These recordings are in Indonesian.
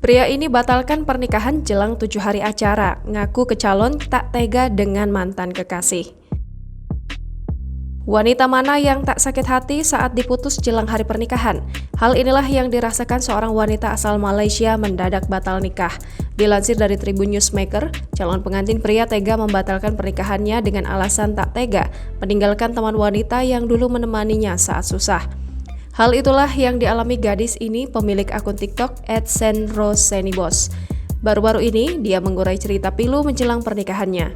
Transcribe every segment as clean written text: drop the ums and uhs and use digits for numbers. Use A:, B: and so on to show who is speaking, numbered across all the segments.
A: Pria ini batalkan pernikahan jelang 7 hari acara, ngaku ke calon tak tega dengan mantan kekasih. Wanita mana yang tak sakit hati saat diputus jelang hari pernikahan? Hal inilah yang dirasakan seorang wanita asal Malaysia mendadak batal nikah. Dilansir dari Tribun Newsmaker, calon pengantin pria tega membatalkan pernikahannya dengan alasan tak tega meninggalkan teman wanita yang dulu menemaninya saat susah. Hal itulah yang dialami gadis ini, pemilik akun TikTok @senrosenibos. Baru-baru ini, dia mengurai cerita pilu menjelang pernikahannya.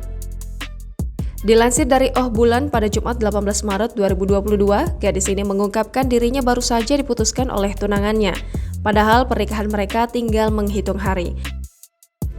A: Dilansir dari Oh Bulan pada Jumat 18 Maret 2022, gadis ini mengungkapkan dirinya baru saja diputuskan oleh tunangannya. Padahal pernikahan mereka tinggal menghitung hari.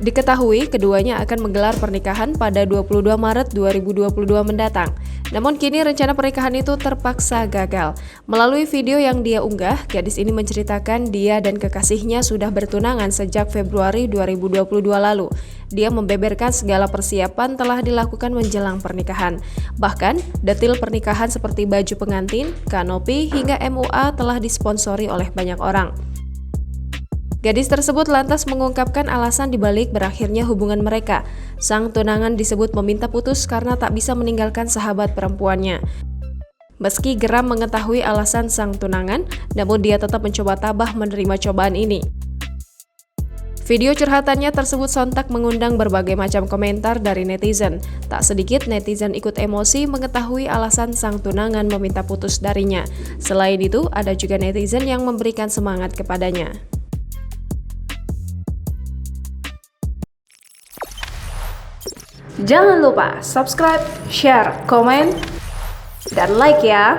A: Diketahui keduanya akan menggelar pernikahan pada 22 Maret 2022 mendatang. Namun kini rencana pernikahan itu terpaksa gagal. Melalui video yang dia unggah, gadis ini menceritakan dia dan kekasihnya sudah bertunangan sejak Februari 2022 lalu. Dia membeberkan segala persiapan telah dilakukan menjelang pernikahan. Bahkan, detail pernikahan seperti baju pengantin, kanopi, hingga MUA telah disponsori oleh banyak orang. Gadis tersebut lantas mengungkapkan alasan dibalik berakhirnya hubungan mereka. Sang tunangan disebut meminta putus karena tak bisa meninggalkan sahabat perempuannya. Meski geram mengetahui alasan sang tunangan, namun dia tetap mencoba tabah menerima cobaan ini. Video curhatannya tersebut sontak mengundang berbagai macam komentar dari netizen. Tak sedikit netizen ikut emosi mengetahui alasan sang tunangan meminta putus darinya. Selain itu, ada juga netizen yang memberikan semangat kepadanya. Jangan lupa subscribe, share, komen, dan like ya!